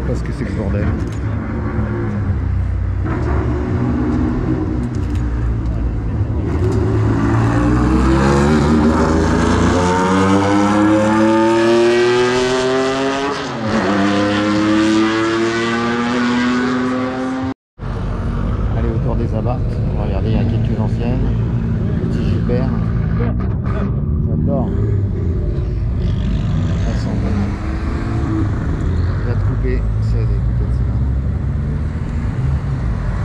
Parce que c'est que ce bordel. Allez, autour des abarques, on va regarder, il y a quelques anciennes. Petit Jupiter. J'adore. Coupé, ça des coupés de cylindre.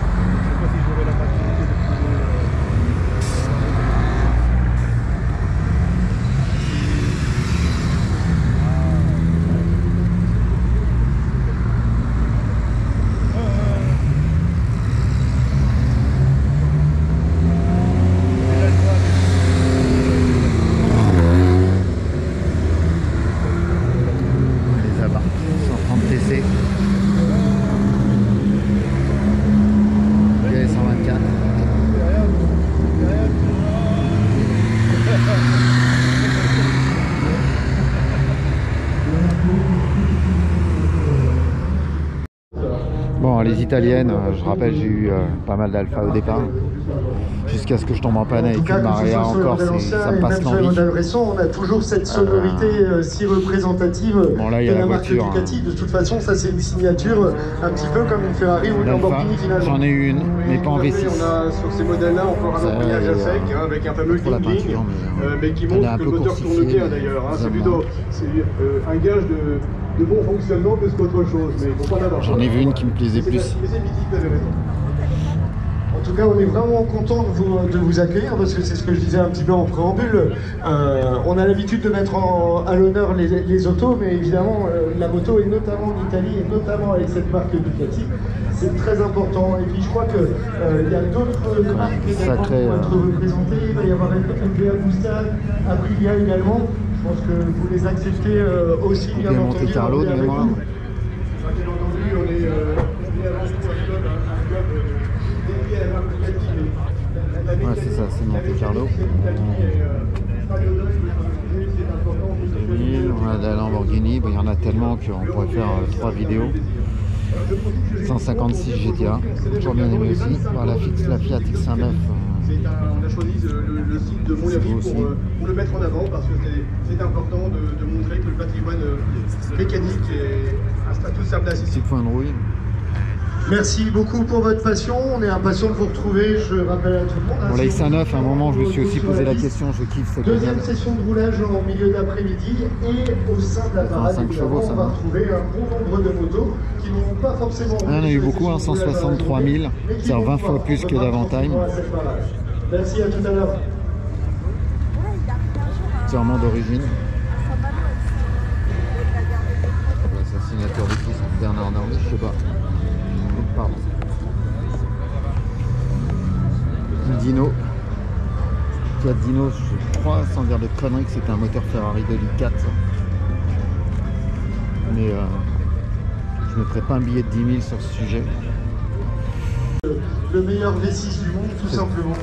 Je sais pas si j'aurai la maturité de Les abarques, 130 TC. Il y a les 124. Bon, les italiennes, je rappelle, j'ai eu pas mal d'alpha au départ. Jusqu'à ce que je tombe en panne avec une Maria encore, ça me passe l'envie. On a toujours cette sonorité si représentative bon, là, il y a de la marque voiture, Ducati. De toute façon, ça c'est une signature un petit peu comme une Ferrari ou une Lamborghini finalement. J'en ai eu une, mais pas en V6. On a sur ces modèles-là encore un embrayage à sec avec un fameux ding-ding, mais qui montre que le moteur tourne bien d'ailleurs. C'est plutôt un gage de bon fonctionnement plus qu'autre chose. J'en ai vu une qui me plaisait plus. En tout cas, on est vraiment content de vous accueillir parce que c'est ce que je disais un petit peu en préambule. On a l'habitude de mettre à l'honneur les autos, mais évidemment, la moto, et notamment en Italie, et notamment avec cette marque Ducati, c'est très important. Et puis je crois qu'il y a d'autres marques qui vont être représentées. Il va y avoir MV Agusta, Aprilia également. Je pense que vous les acceptez aussi, bien entendu. Monte Carlo de mémoire. Bien entendu, on est avant tout un club dédié à la marque Ducati. Ouais, c'est ça, c'est Monte Carlo. On a de la Lamborghini, il y en a tellement qu'on pourrait faire 3 vidéos. 156 GTA, toujours bien aimé aussi. Voilà, la Fiat X59. On a choisi le site de Montléry pour le mettre en avant parce que c'est important de montrer que le patrimoine mécanique a toute sa place ici. Petit point de rouille. Merci beaucoup pour votre passion, on est impatient de vous retrouver, je rappelle à tout le monde. Bon, la X9, à un moment je me suis aussi posé la question, je kiffe cette deuxième session de roulage en milieu d'après-midi et au sein de la parade, on va retrouver un bon nombre de motos qui n'ont pas forcément... Il y en a eu beaucoup, 163 000, c'est-à-dire 20 fois plus que d'Avantime. Merci, à tout à l'heure. Entièrement d'origine. Sa signature de fils, Bernard Norby, je sais pas. Pardon. Dino. Fiat Dino, je crois, sans dire de conneries, que c'est un moteur Ferrari 2004. Mais je ne mettrai pas un billet de 10 000 sur ce sujet. Le meilleur V6 du monde, tout simplement.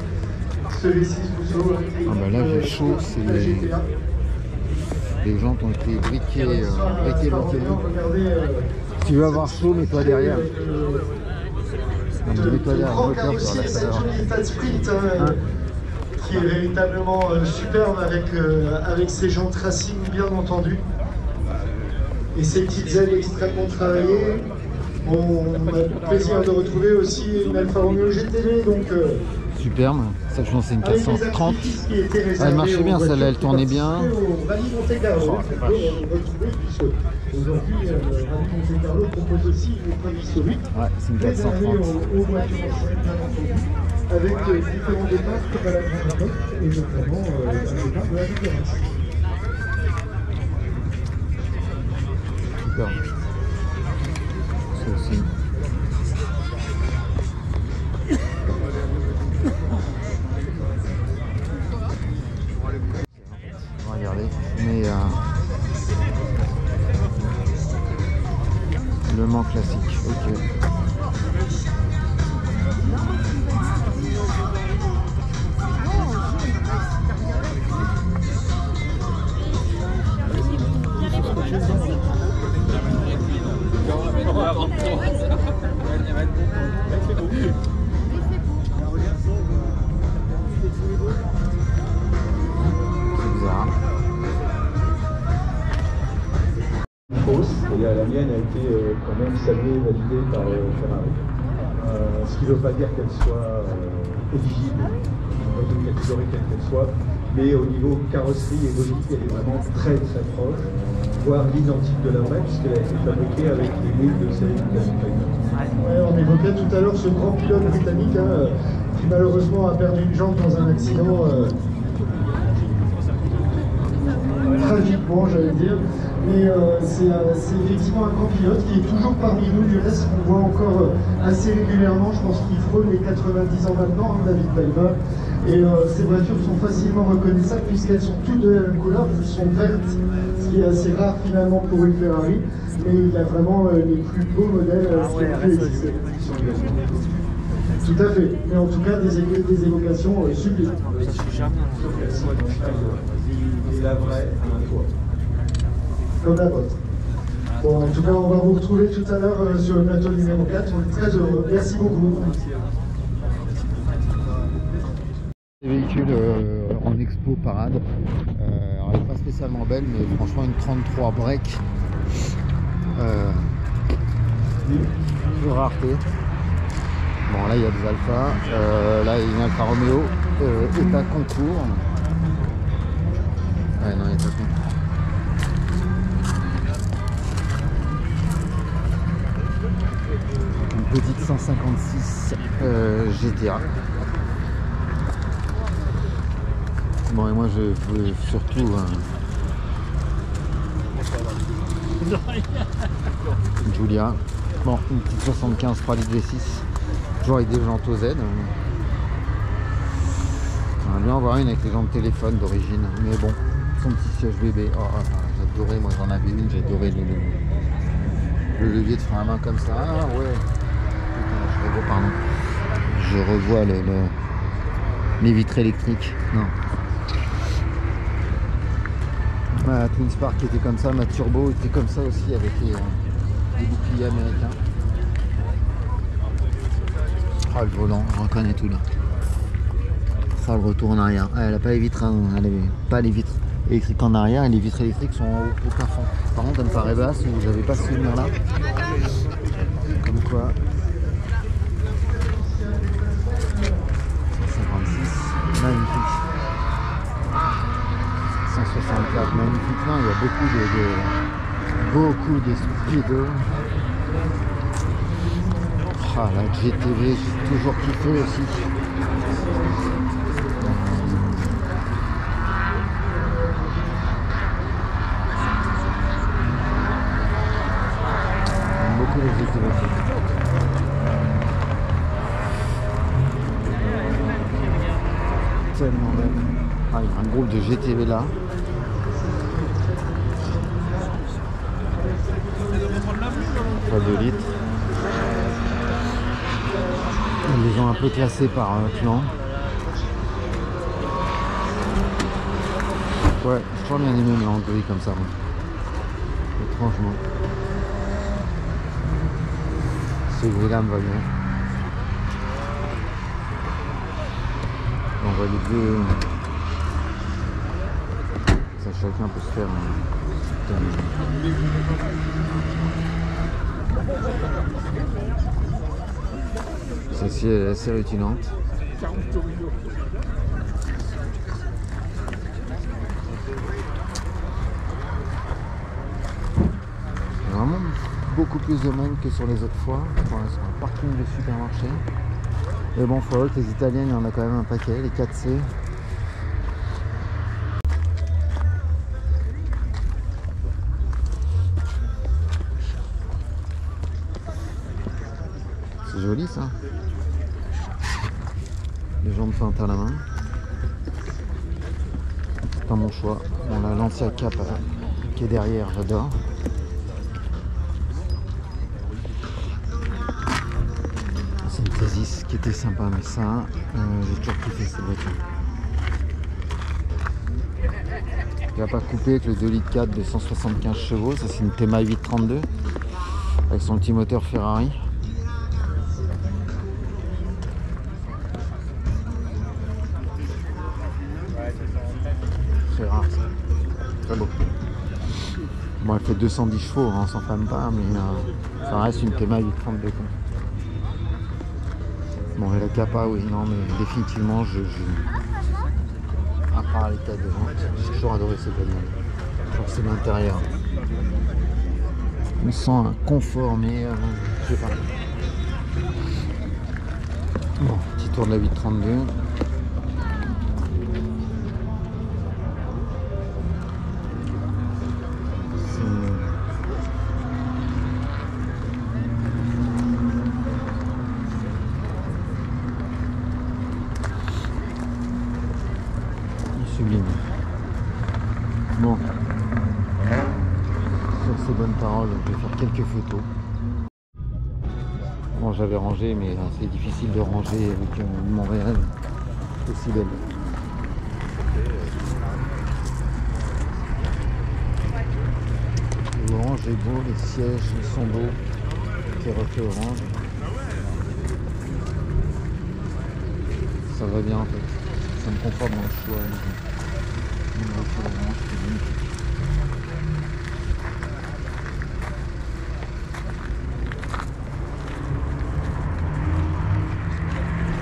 Ce V6 Fuso. Ah bah là, j'ai chaud, c'est les jantes ont été briquées. Si tu veux avoir chaud, mets-toi derrière. Grand carrossier, cette jolie Fat Sprint qui est véritablement superbe avec ses jantes racing bien entendu et ses petites ailes extrêmement travaillées. On a le plaisir de retrouver aussi une Alfa Romeo GTV, donc superbe, ça je pense c'est une 430. Elle marchait bien celle-là, elle tournait bien. Aujourd'hui, Rallye Monte Carlo propose aussi une épreuve historique. Ouais, c'est une 430. Aux voitures anciennes, bien entendu, avec différents départs comme à la Grande Époque, et notamment un départ de la Différence. Super. Ça aussi. On va regarder. Mais le Mans classique, ok. Et la mienne a été quand même saluée et validée par Ferrari. Ce qui ne veut pas dire qu'elle soit éligible dans une catégorie quelle qu'elle soit, mais au niveau carrosserie et body, elle est vraiment très très proche, voire l'identique de la vraie, puisqu'elle a été fabriquée avec les wheels de série Ouais, on évoquait tout à l'heure ce grand pilote britannique qui malheureusement a perdu une jambe dans un accident tragiquement, j'allais dire. Mais c'est effectivement un grand pilote qui est toujours parmi nous, du reste qu'on voit encore assez régulièrement. Je pense qu'il frôle les 90 ans maintenant, David Paiva. Et ces voitures sont facilement reconnaissables puisqu'elles sont toutes de la même couleur, elles sont vertes, ce qui est assez rare finalement pour une Ferrari. Mais il a vraiment les plus beaux modèles qui ont pu exister. Tout à fait, mais en tout cas des évocations sublimes. Et la vraie a un toit. Comme la vôtre. Bon, en tout cas, on va vous retrouver tout à l'heure sur le plateau numéro 4. On est très heureux. Merci beaucoup. Des véhicules en expo parade. Alors, elle n'est pas spécialement belle, mais franchement, une 33 break. Une rareté. Bon, là, il y a des Alpha. Là, il y a une Alfa Romeo. État concours. Ouais, non, état concours. Une petite 156 GTA. Bon, et moi je veux surtout Giulia. Bon, une petite 75 3 litres V6, toujours avec des jantes OZ. J'aimerais bien en avoir une avec les jantes téléphone d'origine, mais bon, son petit siège bébé. Oh, j'adorais, moi j'en avais une, j'adorais le levier de frein à main comme ça. Ah ouais. Pardon. Je revois les vitres électriques. Non. Ma Twin Spark était comme ça, ma Turbo était comme ça aussi avec les boucliers américains. Ah, le volant, je reconnais tout là. Ça, le retour en arrière. Ah, elle n'a pas les vitres, elle avait pas les vitres électriques en arrière et les vitres électriques sont au plafond. Par contre, elle me paraît basse où j'avais pas ce souvenir là. Comme quoi. 156, magnifique. 164, magnifique. Non, il y a beaucoup de speedo. Ah, la GTV, j'ai toujours kiffé aussi. J'aime beaucoup les GTV. Tellement belle. Ah, il y a un groupe de GTV là. Pas 2 litres. Ils les ont un peu classés par clan. Ouais, j'ai toujours bien aimé les Android comme ça. Moi. Étrangement. Ce gris-là me va bien. On va les deux. Ça, chacun peut se faire. Celle-ci est assez rutilante. Vraiment beaucoup plus de monde que sur les autres fois. Enfin, sur un parking de supermarché. Mais bon, faut voir que les Italiennes, il y en a quand même un paquet, les 4C. C'est joli ça. Les jambes peintes à la main. C'est pas mon choix. On a Lancia Cap qui est derrière, j'adore. Synthesis qui était sympa, mais ça, j'ai toujours kiffé cette voiture. Il va pas couper avec le 2,4 litres de 175 chevaux. Ça, c'est une Tema 832 avec son petit moteur Ferrari. C'est rare ça. Très beau. Bon, elle fait 210 chevaux, hein, on s'enflamme pas, mais ça reste une Tema 832. Bon, et la Kappa, oui, non, mais définitivement, à part les têtes devant, j'ai toujours adoré cette bagnole. Je trouve que c'est l'intérieur. On sent un confort, mais je sais pas. Bon, petit tour de la 832. Sublime. Bon, sur ces bonnes paroles, je vais faire quelques photos. Bon, j'avais rangé, mais c'est difficile de ranger avec une Montréal aussi belle. L'orange est beau, les sièges sont beaux, c'est refait orange. Ça va bien en fait, ça me conforte dans le choix. Une voiture orange, c'est magnifique.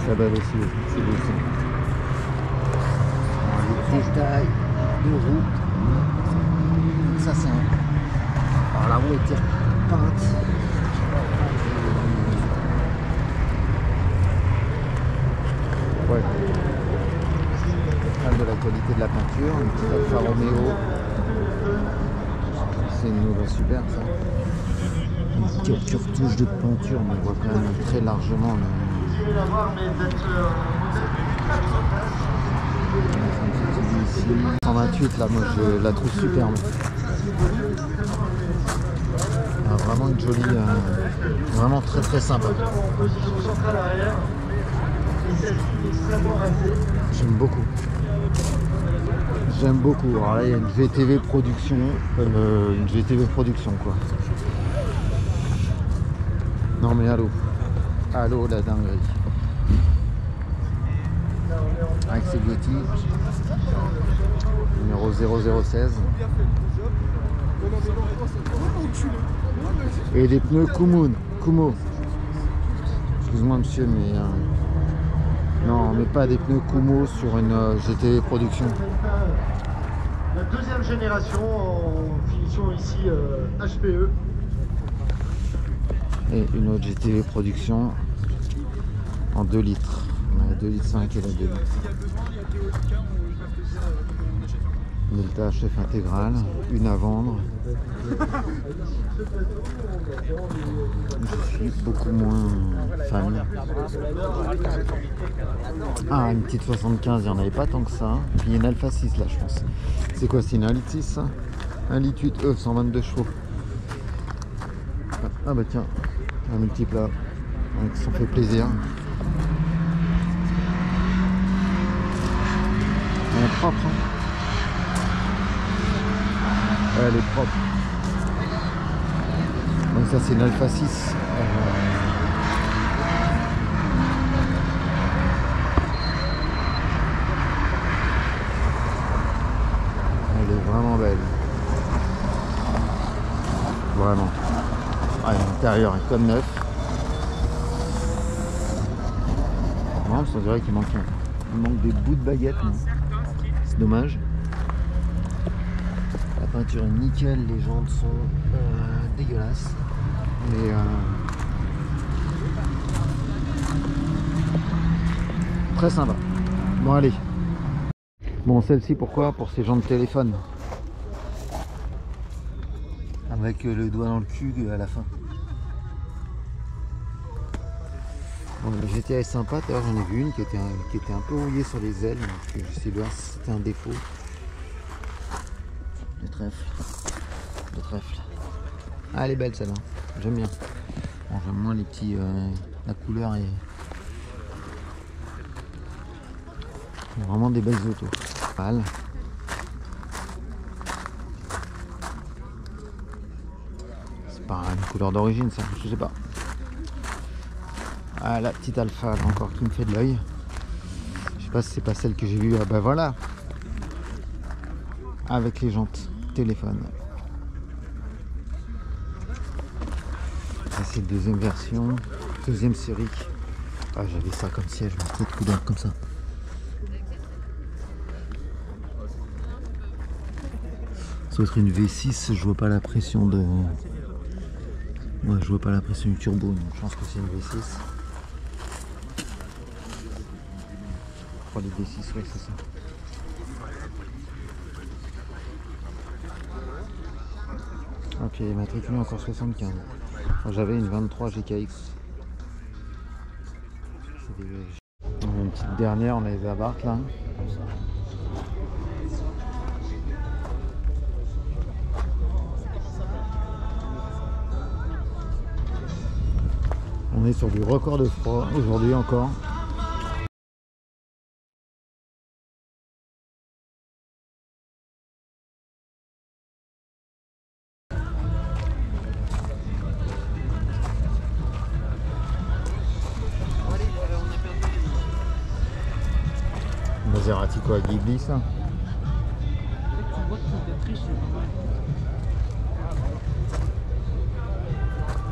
Ça va aussi, c'est beau ça. Les détails de route. Ça c'est un... Alors la roue était peinte. Ouais. De la qualité de la peinture, une petite Alfa Romeo. C'est une nouvelle super ça. Quelques retouches de peinture, mais on voit quand même très largement le... 128 là, moi je la trouve superbe. Ah, vraiment une jolie, vraiment très très sympa. J'aime beaucoup. J'aime beaucoup. Alors là il y a une VTV production, quoi. Non mais allô. Allô la dinguerie. Avec ses Beauty. Numéro 0016. Et des pneus Kumo. Excuse-moi monsieur, mais non, mais pas des pneus Kumo sur une GTV production. La deuxième génération en finition ici HPE. Et une autre GTV production en 2 litres. On a 2,5 litres et la 2 litres. Delta HF intégrale, une à vendre. Je suis beaucoup moins fan. Ah, une petite 75, il n'y en avait pas tant que ça. Puis il y a une Alpha 6 là, je pense. C'est quoi, c'est une 1 litre 6 ça? 1 litre 8 E, 122 chevaux. Ah bah tiens, un multiple là, qui s'en fait plaisir. Elle est propre, hein. Elle est propre. Donc ça c'est une Alpha 6. Elle est vraiment belle. Vraiment. Ouais, l'intérieur est comme neuf. vraiment, on dirait qu'il manque des bouts de baguette. C'est dommage. La peinture est nickel, les jantes sont dégueulasses. Mais très sympa. Bon allez. Bon, celle-ci pourquoi? Pour ces jantes de téléphone. Avec le doigt dans le cul à la fin. Bon, le GTA est sympa, d'ailleurs j'en ai vu une qui était un peu rouillée sur les ailes, donc j'essaie de voir si c'était un défaut. Le trèfle. Ah, elle est belle celle-là, j'aime bien. Bon, j'aime moins les petits... la couleur est... Vraiment des belles autos. Pâle. C'est pas une couleur d'origine ça, je sais pas. Ah, la petite Alpha là encore qui me fait de l'œil. Je sais pas si c'est pas celle que j'ai vue. Ah bah voilà. Avec les jantes téléphone. C'est la deuxième version, deuxième série. Ah, j'avais ça comme siège, cette couleur comme ça. Ça doit être une V6, je vois pas la pression de... Ouais, je vois pas la pression du turbo, donc je pense que c'est une V6. Je crois les V6, ouais c'est ça. Ok, matriculé encore 75. Enfin, j'avais une 23 GKX. Une petite dernière, on a les Abarth là. On est sur du record de froid aujourd'hui encore. Maserati quoi, Ghibli ça.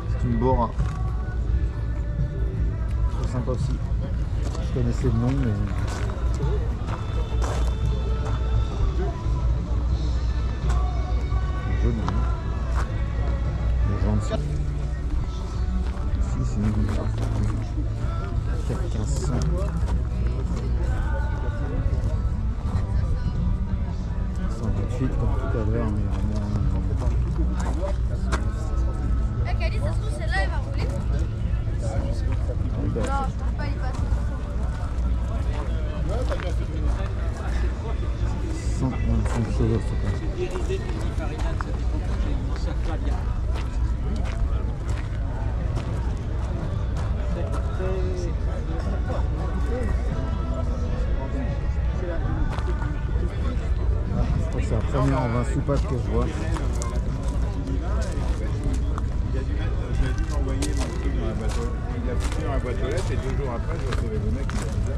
C'est une Bora. Très sympa aussi. Je connaissais le nom mais... Joli. Les gens ici c'est une 1500. Comme tout à l'heure, mais Eh Cali, ça se trouve celle-là elle va rouler. Non, je peux pas y passer. 125 chevaux, c'est la première en 20 soupapes que je vois. Il a dû m'envoyer mon truc dans la boîte aux lettres. Il a foutu dans la boîte aux lettres et 2 jours après, je recevais le mec qui m'a dit ça.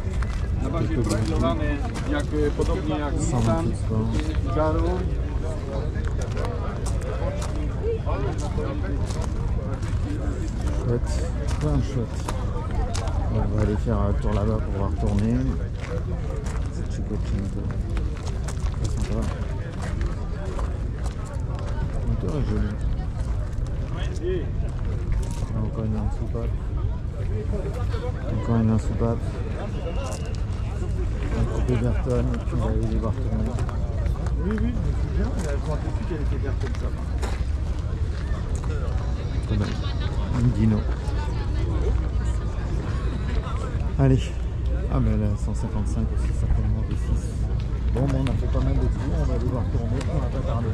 Chouette, plein de chouette. On va aller faire un tour là-bas pour voir tourner. C'est Chico Chinto. Très sympa. Le moteur est joli. Encore une soupape. Encore une soupape. Un coupé Berton et puis on va aller les voir tourner. Oui, je me souviens, mais je ne me plus qu'elle était verte comme ça. Très belle. Une Dino. Allez. Ah mais la 155 aussi certainement V6. Bon, on a fait pas mal de tours, on va devoir tourner, on va pas tarder.